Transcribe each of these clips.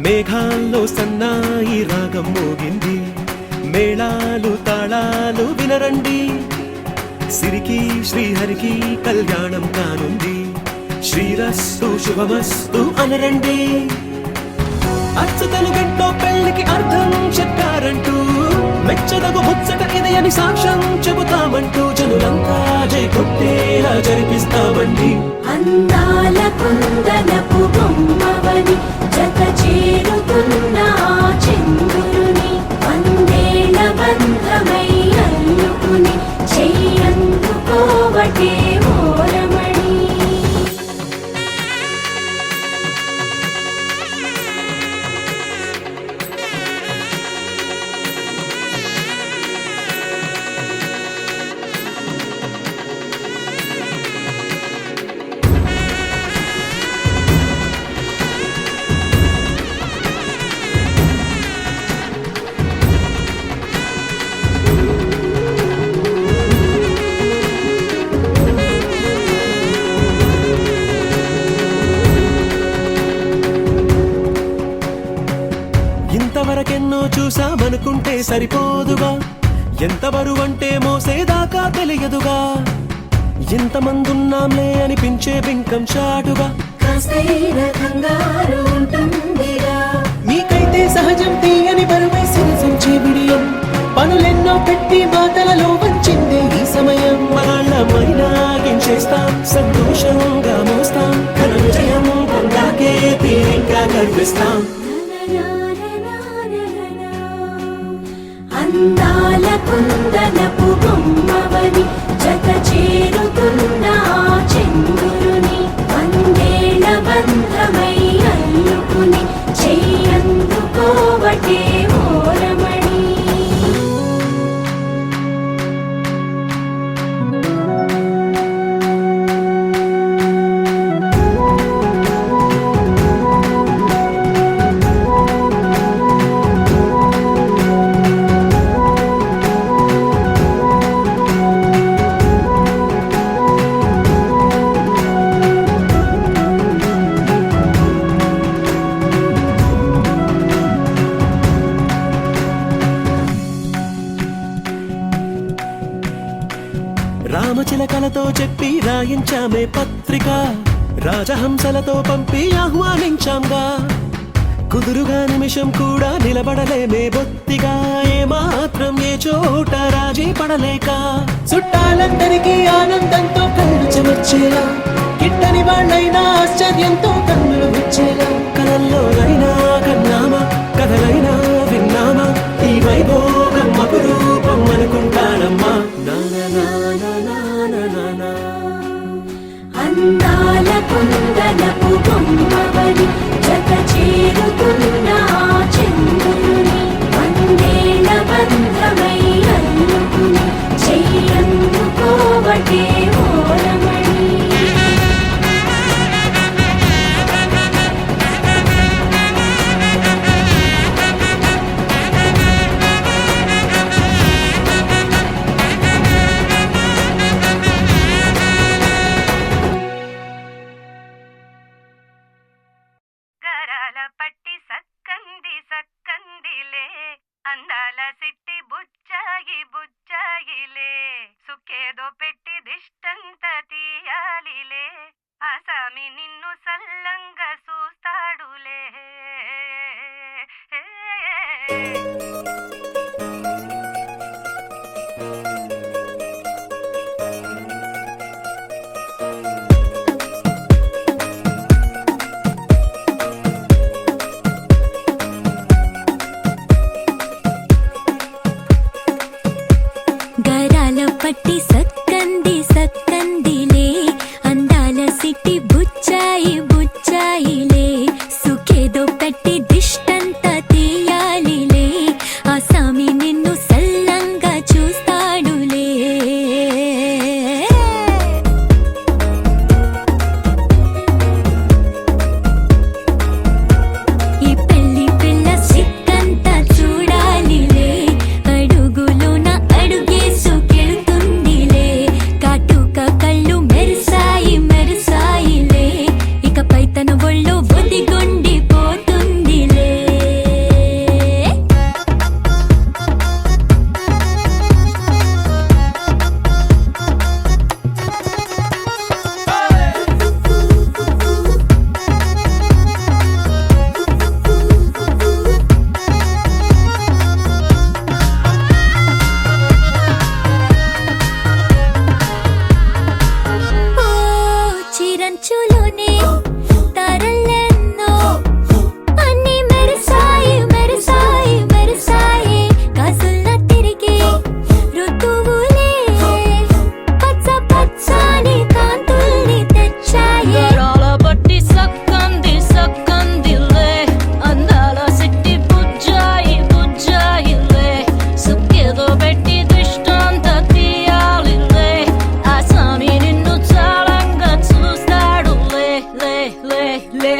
మేఘాల్లో సన్నాయి రాగం మోగింది, మేళాలు తాళాలు వినరండి. సిరికి శ్రీహరికి కళ్యాణం కానుంది, శ్రీరస్తు శుభమస్తు అనరండి. అచ్చతలు గంటో పెళ్లికి అర్థం చెప్పారంటూ, మెచ్చదగు ముచ్చట ఇది అని సాక్ష్యం చెబుతామంటూ, జనులంతా జై కొట్టేలా జరిపిస్తామండి. అందాల కుందనపు బొమ్మవని జత చేరుతున్న చంద్రుని, వందేళ్ల బంధమై అల్లుకుని చెయ్యందుకోవటే ఓరమణి. ఇంతవరకెన్నో చూసామనుకుంటే సరిపోదుగా, ఎంత బరువంటే మోసేదాకా తెలియదుగా. ఇంతమందున్నాంలే అనిపించే బింకం చాటుగా, మీకైతే సహజం తీయని బరువై సిరసించే బిడియం. పనులెన్నో పెట్టి మాటలలో వంచిందే ఈ సమయం. మనాళ్ళమైనా గించేస్తాం, సంతోషంగా మోస్తాం, ఘన విజయం పొందాకే తీరిగ్గా కనిపిస్తాం. అందాల కుందనపు బొమ్మవని జత చేరుతున్న చంద్రుని, వందేళ్ల బంధమై అల్లుకుని చెయ్యందుకోవటే ఓరమణి. రామచిలకలతో చెప్పి రాయించామే పత్రిక, రాజహంసలతో పంపి ఆహ్వానించాంగా. కుదురుగా నిమిషం కూడా నిలబడలేమే బొత్తిగా, ఏమాత్రం ఏ చోట రాజీ పడలేక. చుట్టాలందరికీ ఆనందంతో కళ్ళు చెమర్చేలా, గిట్టని వాళ్ళైనా ఆశ్చర్యంతో కన్నులు విచ్చేలా. కలల్లోనైనా కన్నామా, కథలైనా విన్నామా, ఈ వైభోగం అపురూపం అనుకుంటానమ్మా. అందాల కుందనపు బొమ్మవని జత చేరుతున్న చంద్రుని, వందేళ్ల బంధమై అల్లుకుని చెయ్యందుకోవటే ఓరమణి. పట్టి సక్కంది సక్కందిలే, అందాల సిట్టి బుచ్చాయి బుచ్చాయిలే, సుఖేదో పెట్టి దిష్టంత తీయాలిలే, ఆసామి నిన్ను సల్లంగా చూస్తాడులే. పట్టి సక్కంది సక్కందిలే, అందాల సిట్టి బుచ్చాయి బుచ్చాయిలే, సుఖేదో పెట్టి దిష్టంత తీయాలిలే, ఆసామి నిన్ను సల్లంగా చూస్తాడులే. ఈ పెళ్లి పిల్ల సిక్కంతా చూడాలిలే, అడుగులోన అడుగేసుకెళ్తుందిలే, కాటుక కళ్ళు మెరిసాయి మెరిసాయిలే, ఇక రంచులోనే తారలెన్నో అన్ని మెరిసాయి మెరిసాయి మెరిసాయి కాసుల్లా తిరిగే ఋతువులే పచ్చ పచ్చని కాంతుల్ని తెచ్చాయి గరాల బట్టి సక్కంది సక్కందిలే అందాల సిట్టి బుజ్జాయి బుజ్జాయిలే సుక్కేదో పెట్టి దృష్టాంత తీయాలిలే ఆ స్వామి నిన్ను చాలంగా చూస్తాడులే లే లే లే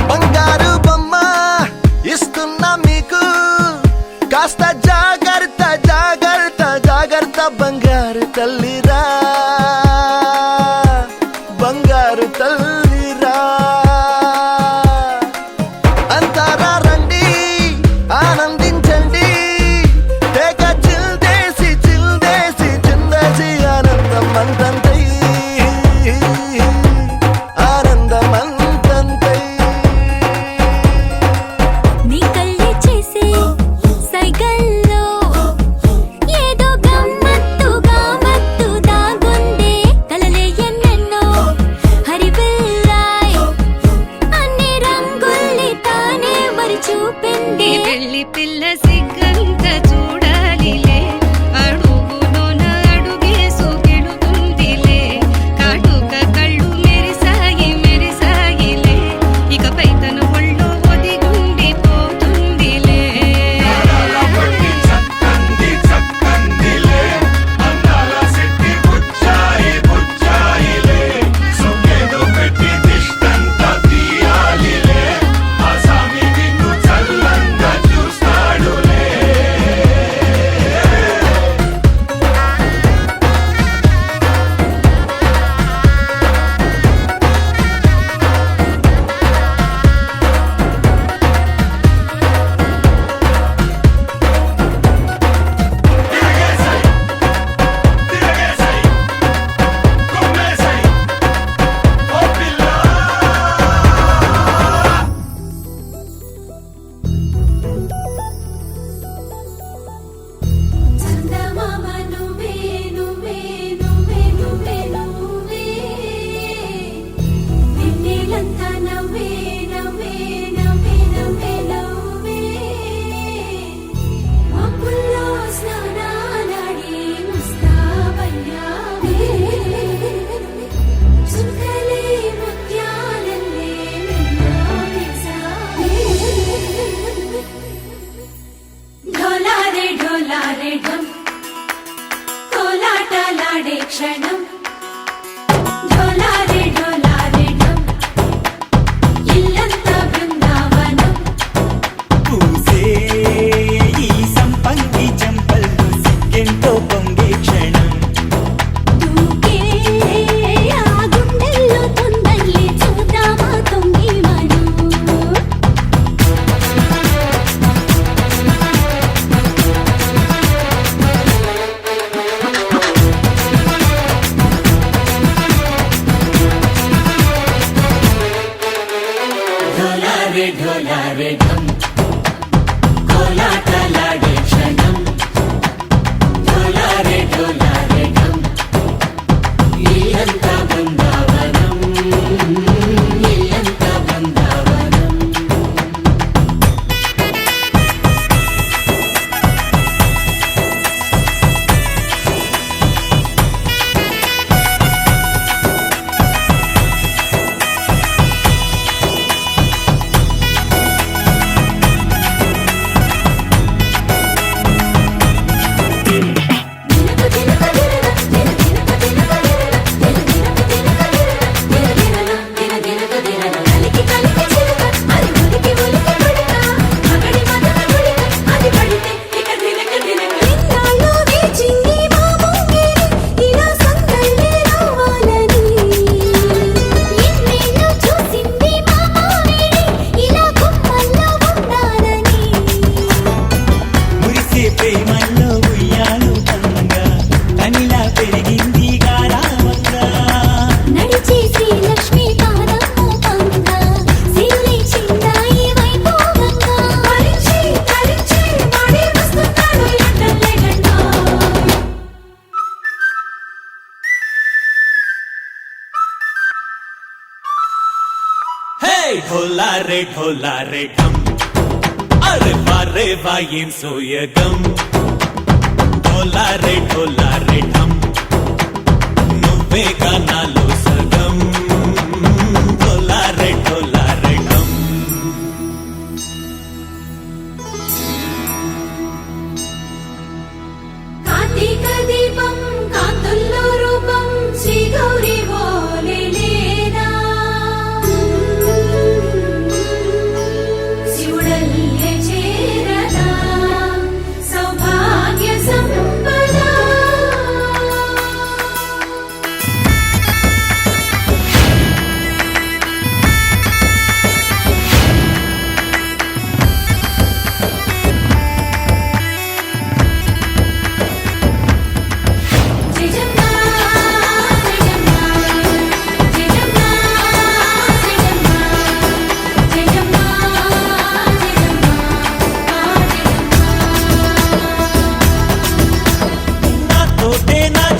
బంగారు బొమ్మ ఇస్తున్నా మీకు కాస్త జాగ్రత్త జాగ్రత్త జాగ్రత్త బంగారు తల్లిరా బంగారు తల్లిరా అంతారా రండి ఆనందించండి తెగ చిల్దేసి చిల్దేసి చిందేసి ఆనందం అంతంతై ఆనందం అంతంతై నీ కళ్ళే చేసే సైగల్లో ఏదో గమ్మత్తు దాగుందే ढोला रे ढम अरे वाह ఏం సోయగం ढोला रे ढम నువ్వేగా నాలో సగం ढोला रे ढम కార్తీక దీపం కాంతుల్లో రూపం శ్రీ గౌరీ ఓలేనా శివుడల్లే చేరదా సౌభాగ్య సంపద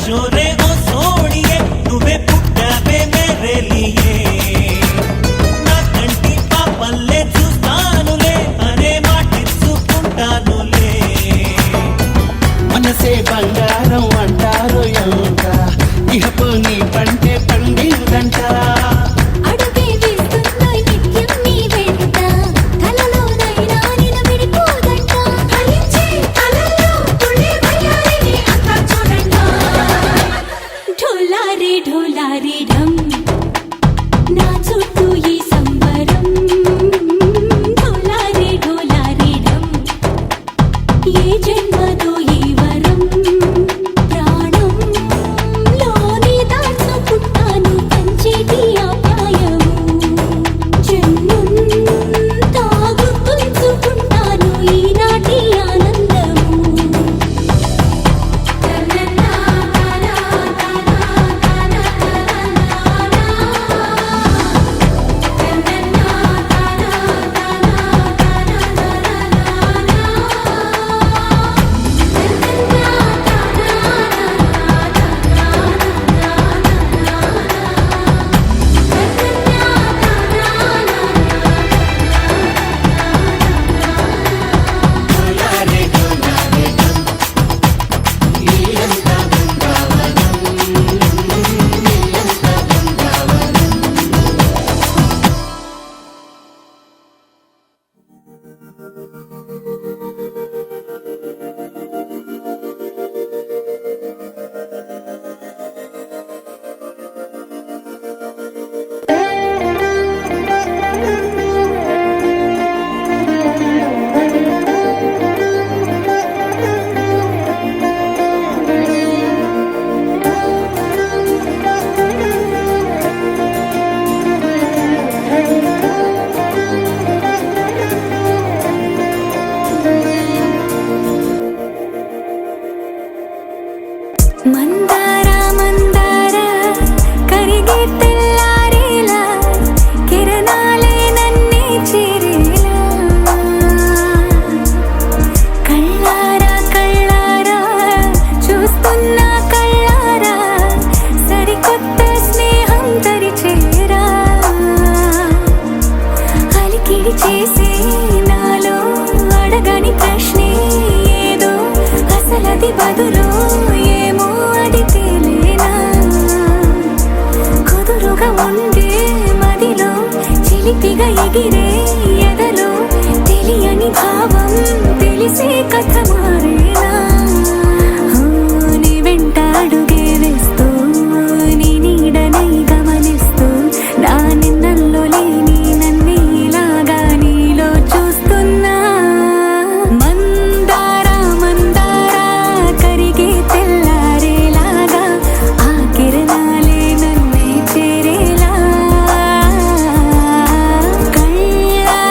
छोरे ओ सोनिए నువ్వే పుట్టావే మేరే లియే నా కంటి పాపల్లే చూస్తానులే అనే మాటిచ్చుకుంటానులే మనసే బంగారం అంటారు ఎంత ఇహపు నీ పంటే పండిందంట అడుగే వేస్తున్న నిత్యం నీ వెంట కలలోనైనా నిలబడిపోదంట ఫలించే కలల్లో తుళ్ళి వయ్యారిని అంతా చూడంట ढोला रे ढम నా చుట్టూ ఈ సంబరం ढोला रे ढम ఏ జన్మదో ఈ వరం ప్రాణం లోని దాచుకుంటాను పంచేటి అపాయము జన్మం తాగుతుంచుకుంటాను ఈనాటి ఆనందము మందార మందార కరిగే తెల్లారేలా కిరణాలే నన్నే చేరేలా కళ్ళారా కళ్ళారా చూస్తున్నా కళ్ళారా సరికొత్త స్నేహం తరిచేరా అలికిడి చేసే నాలో అడగని ప్రశ్నే ఏదో అసలది బదులు ఏమో అది తేలేనా కుదురుగా ఉండే మదిలో చిలిపిగా ఎగిరే ఎదలో తెలియని భావం తెలిసే కథ మారేనా నీ వెంట అడుగే వేస్తూ నీ నీడనై గమనిస్తూ నా నిన్నల్లో లేని నన్నే ఇలాగా నీలో చూస్తున్నా మందార మందార కరిగే తెల్లారేలాగా ఆ కిరణాలే నన్నే చేరేలా కళ్ళారా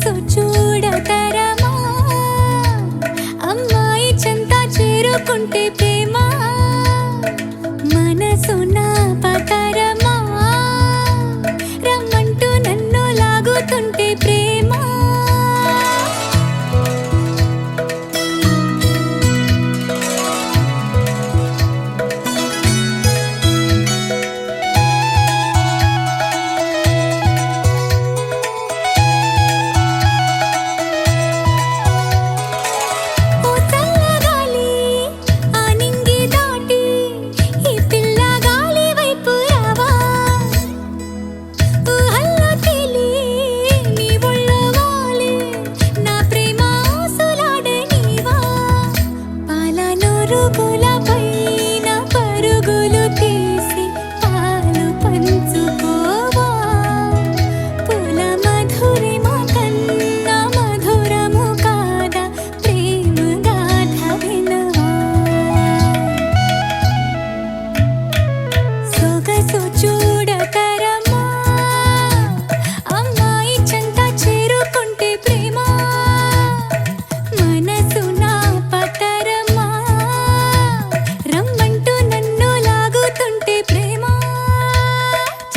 సొగసు చూడతరమా అమ్మాయి చెంత చేరుకుంటే ప్రేమ మనసు నా పతరమా రమ్మంటూ నన్ను లాగుతుంటే ప్రేమ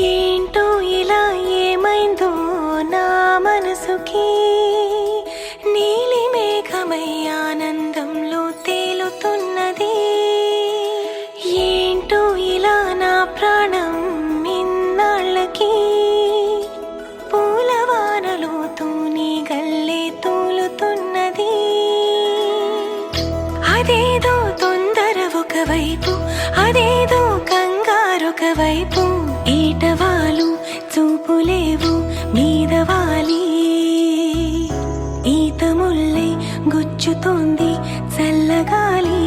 ఏంటో ఇలా ఏమైందో నా మనసుకి నీలి మేఘమై ఆనందంలో తేలుతున్నది ఏంటో ఇలా నా ప్రాణం ఇన్నాళ్ళకి పూలవానలో తూని గల్లే తూలుతున్నది అదేదో తొందర ఒకవైపు అదేదో కంగారొక వైపు ఈటవాలు చూపులేవు మీదవాలి ఈత ముల్లే గుచ్చుతోంది చల్లగాలి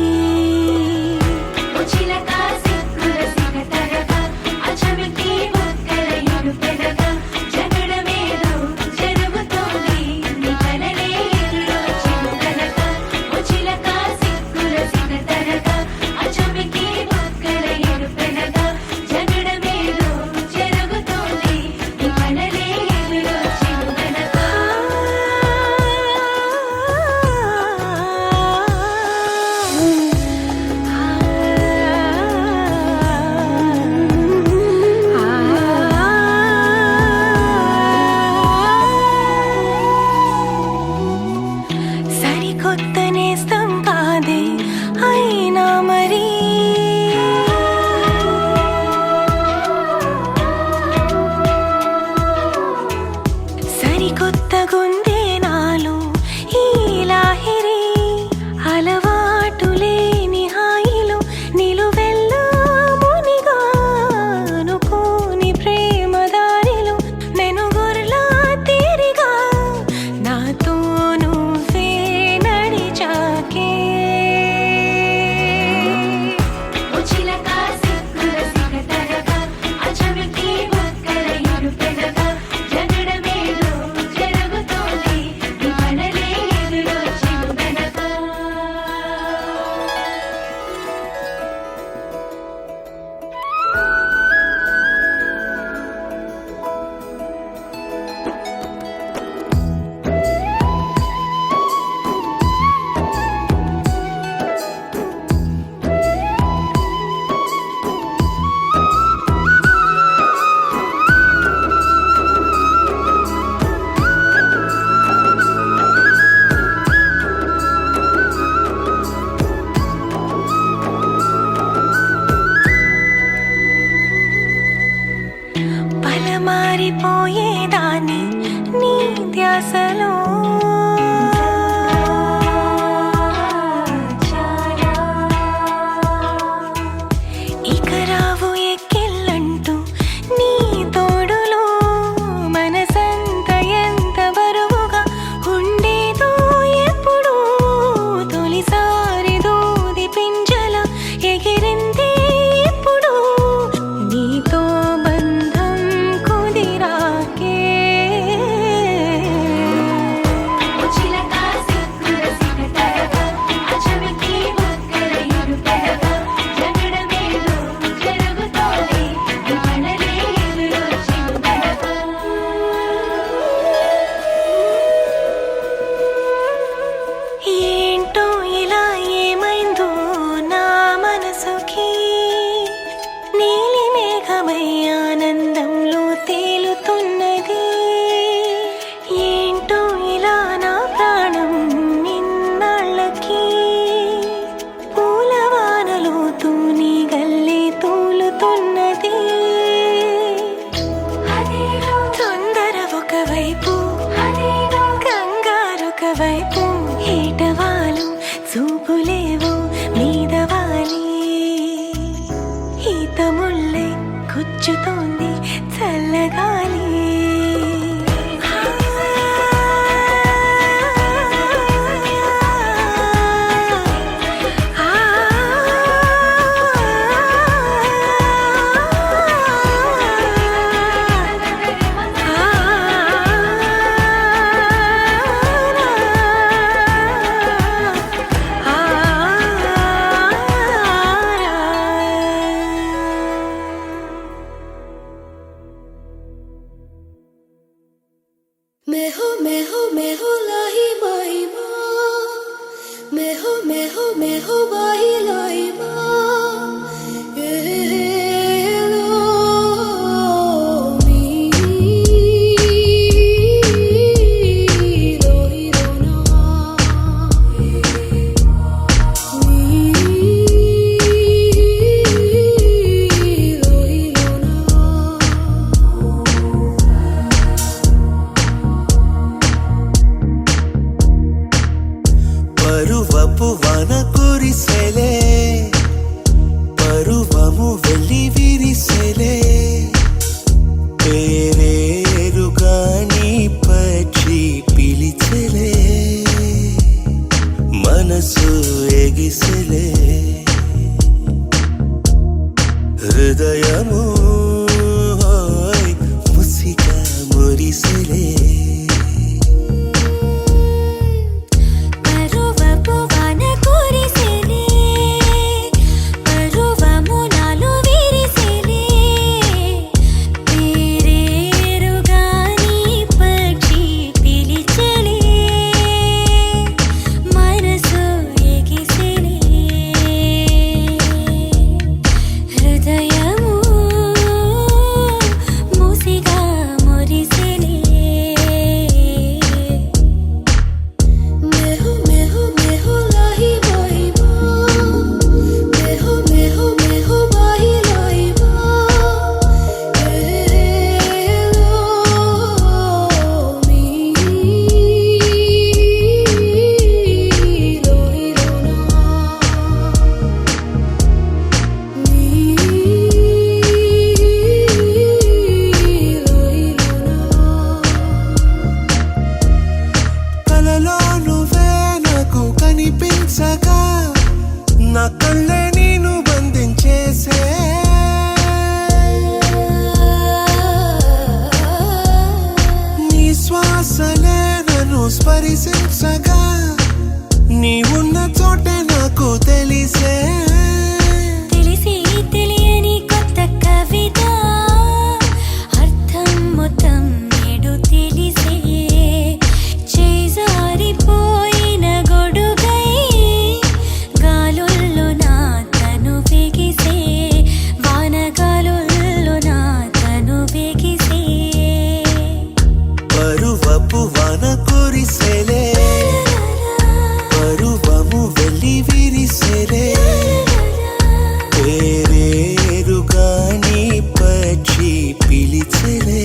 పరువపు వాన కురిసెలే పరువము వెళ్ళి విరిసెలే పేరేరుగా నీ పక్షి పిలిచెలే మనసు ఎగిసెలే హృదయము ముసిగా మురిసెలే పరువపు వాన కురిసెలే పరువము నాలో విరిసెలే పేరేరుగా నీ పక్షి పిలిచెలే మనసు ఎగిసెలే హృదయము మూసిగా మురిసెలే మెహు మెహు మెహు లాహి బాహిబా మెహు మెహు మెహు బాహి లాహిబా ఏలో మీ లోహిలోనా కలలో నువ్వే నాకు కనిపించగా నా కళ్ళే నేను బంధించేసే నీ శ్వాసలే నన్ను స్పరిశించగా నీ ఉన్న చోటే నాకు తెలిసే తెలిసి తెలియని కొత్త కవిత అర్థం మొత్తం నేడు తెలిసే చేజారిపోయిన గొడుగై గాలుల్లో నా తను బిగిసే వానగాలుల్లో నా తను బిగిసే పరువపు వాన కురిసెలే పరువము వెళ్ళి విరిసెలే పేరేరుగా నీ పక్షి పిలిచెలే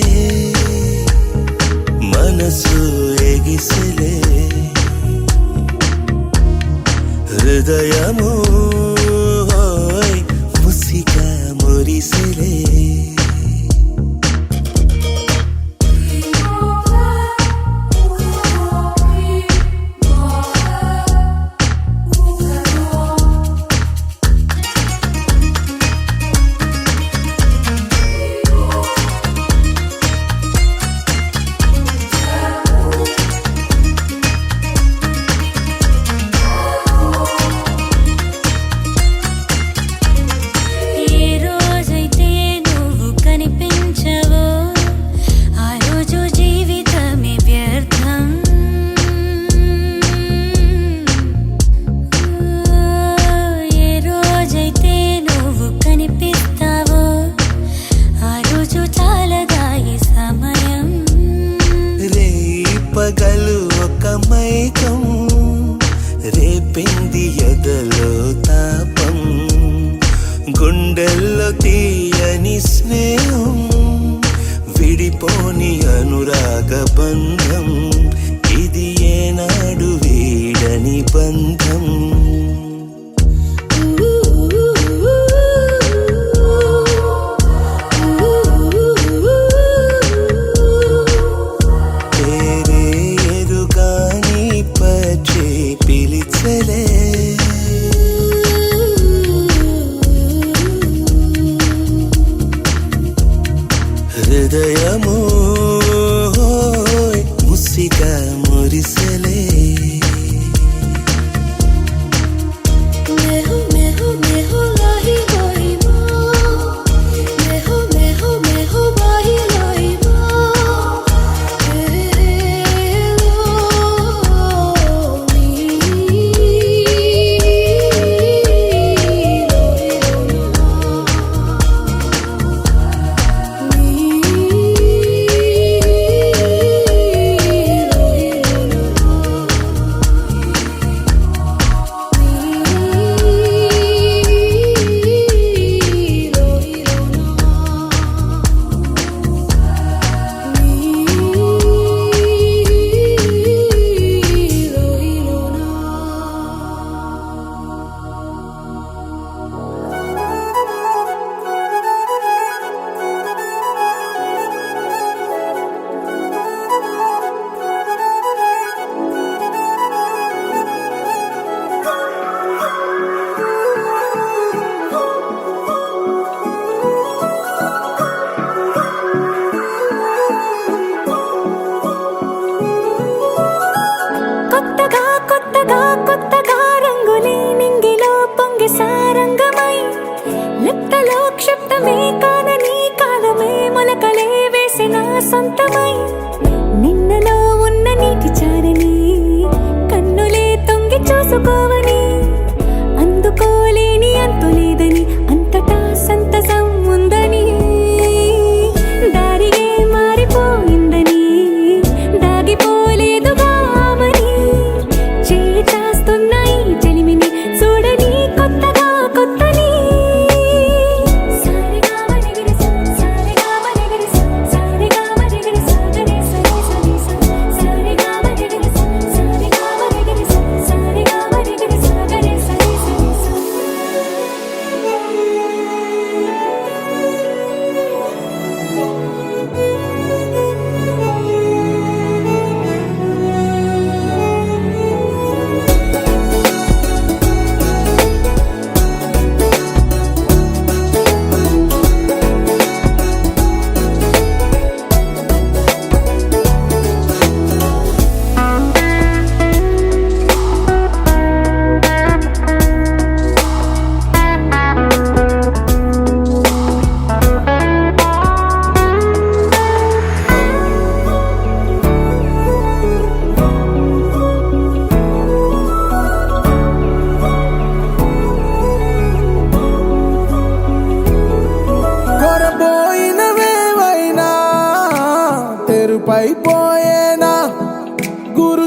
మనసు ఎగిసెలే హృదయము ముసిగా మురిసెలే ఏ రోజైతే నువ్వు కనిపించవో ఆ రోజు జీవితమే వ్యర్థం ఏ రోజైతే నువ్వు కనిపిస్తావో ఆ రోజు చాలదా ఈ సమయం రే పగలు ఒక మైకం రేపింది ఎదలో తాపం గుండెల్లో తీయని స్నేహం విడిపోని అనురాగ బంధం ఇది ఏనాడు వీడని బంధం పేరేరుగా నీ పక్షి పిలిచెలే హృదయము ముసిగా మురిసెలే మెహు మెహు మెహు లాహి బాహిబా మెహు మెహు మెహు బాహి లాహిబా ఏలో మీ లోహిలోనా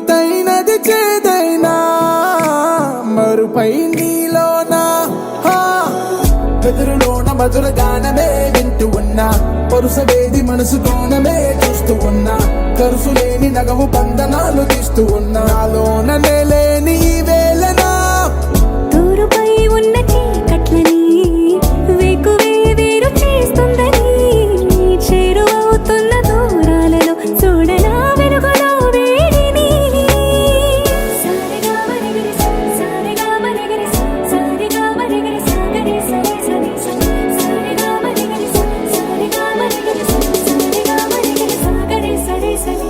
మృదైనది చేదైనా మరుపై నీలోనా వెదురులోన మధుర గానమే వింటూ ఉన్నా పరుసవేది మనసు కోణమే చూస్తూ ఉన్నా కరుసు లేని నగవు బంధనాలు తీస్తూ ఉన్నా నాలోన నేలేని ఈ వేళనా తూరుపై ఉన్న చీకట్లని వేకువే వేరు చేస్తుందని చేరువవుతున్న దూరాలలో చూడనా వెలుగులో వేడిని సారిగా మరిగిరి సారిగా మరిగిరి సారిగా మరిగిరి సాగరి సరి సరి సారిగా మరిగిరి సారిగా మరిగిరి సారిగా మరిగిరి సాగరి సరి సరి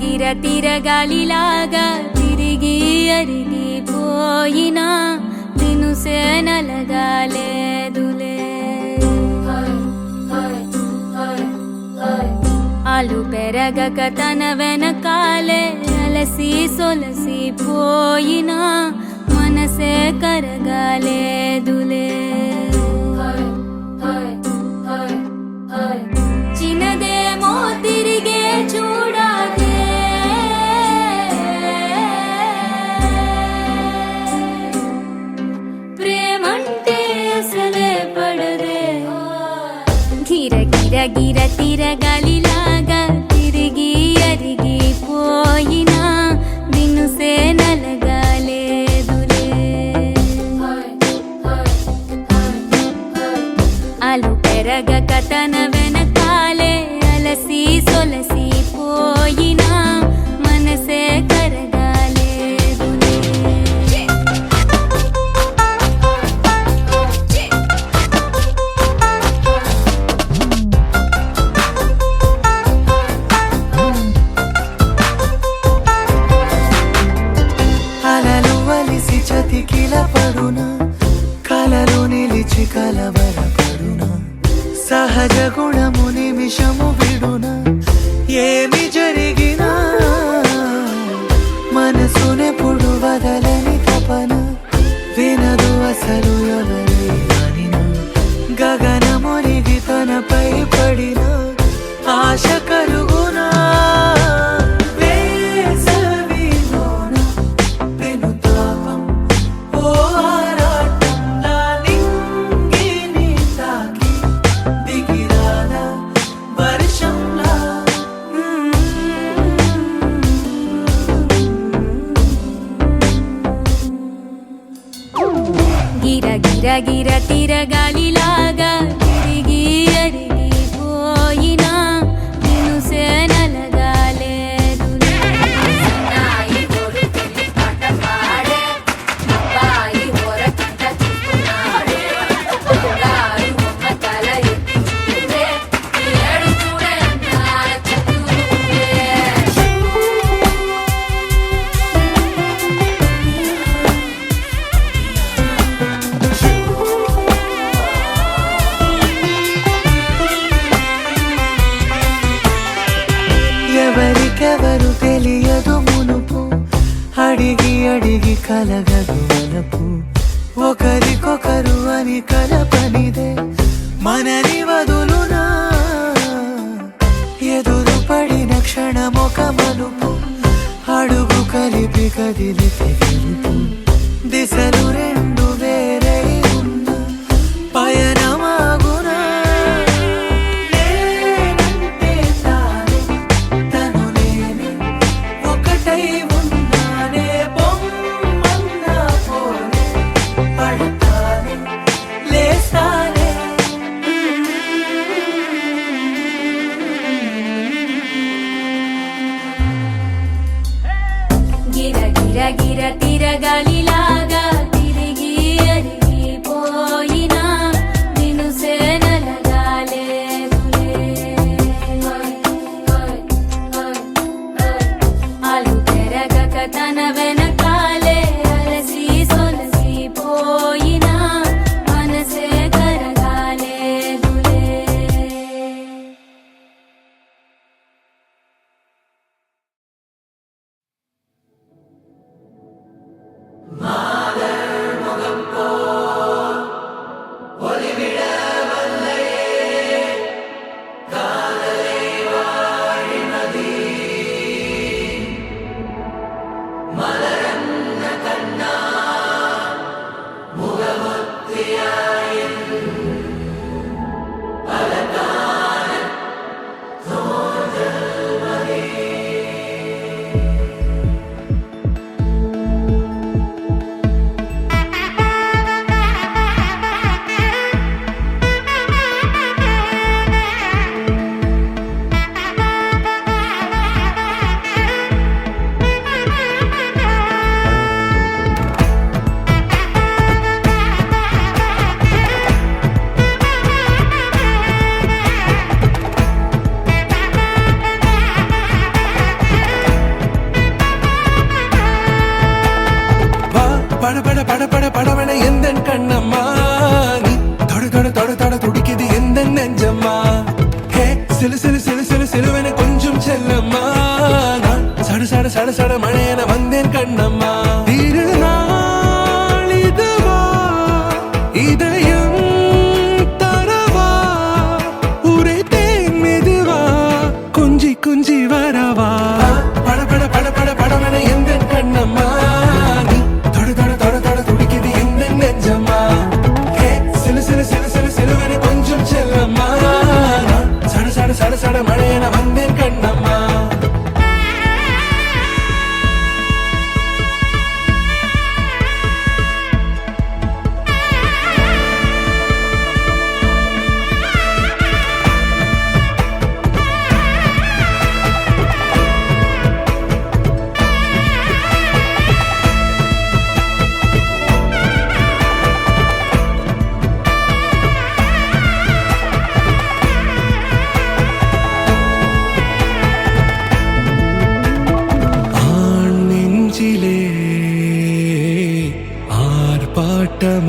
గిర తిరగాలిలాగా తిరిగి అరిగిపోయినా దినుసే నలగాలేదులే ఆలు పెరగక తన వెనకాలే అలసి సొలసి పోయినా మనసే కరగాలేదులే చిన్నదేమో తిరిగే చూడాలే ప్రేమంటే అసలే పడదే గిర గిర గిర తిరగాలిలాగా తిరిగి అరిగిపోయినా దినుసే నలగాలేదులే ఆలు పెరగక తన వెనకాలే అలసి సొలసి పోయినా మనసే కరగాలేదులే అలలు వలిసి చతికిల పడునా కలలు నిలిచి కలవరపడునా సహజ గుణము నిమిషము విడునా ఏమి జరిగినా మనసునెప్పుడు వదలని తపన వినదు అసలు ఎవరి అనినా గగనమునిగి తనపై పడిన ఆశ కలుగునా వేసవిలోన పెనుతాపం ఓ ఆరాటంలా నింగిని తాకి దిగిరాదా వర్షంలా గిర గిర గిర తిరగాలిలాగా తిరిగి అరిగిపోయినా దినుసే నలగాలేదులే ఎవరికెవరు తెలియదు మునుపు అడిగి అడిగి కలగదు వలపు ఒకరికొకరు అని కలపనిదే మనని వదులునా ఎదురు పడిన క్షణమొక మలుపు అడుగు కలిపి కదిలితే గెలుపు దిశలు రెండు వేరై ఉన్న పయనమాగునా నేనంటే తానే తను నేనే ఒకటై ఉన్నానే బొమ్మన్నా పోనే పడతానే లేస్తానే గిర గిర గిర తిరగాలిలాగా తిరిగి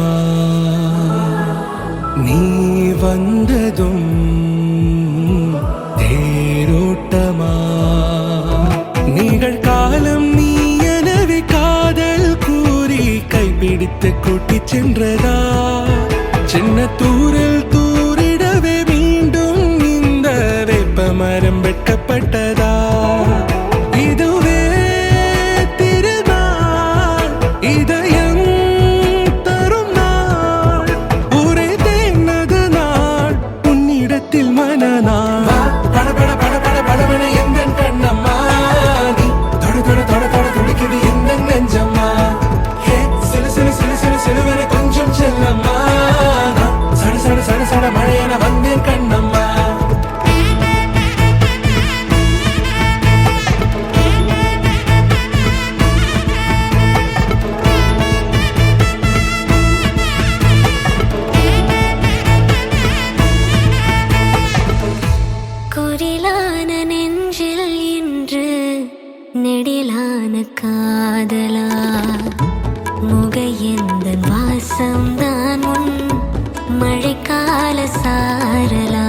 தேரோட்டமா நீ வந்ததும் தேரோட்டமா நிகழ்காலம் நீ எனவே காதல் கூறி கைப்பிடித்து கூட்டிச் சென்றதா சின்ன தூரல் தூரிடவே மீண்டும் இந்த வேப்ப மரம் வெட்கப்பட்டதா இதுவே திருநாள் இதயம் தரும் நாள் ஒரே தேனது நாள் உன்னிடத்தில் மனநாள் பட பட பட பட படவன எந்த கண்ணம்மா நீ தொட தொட தொட தொட துடிக்குது எந்த நெஞ்சம்மா ஹே சிலு சிலு சிலு சிலு சிலுவன கொஞ்சம் செல்லம்மா சட சட சட சட மழையென வந்தேன் கண்ணம்மா குரிலான நெஞ்சில் இன்று நெடிலான காதலா முகையெந்த வாசம்தான் உன் மழைக்கால சாரலா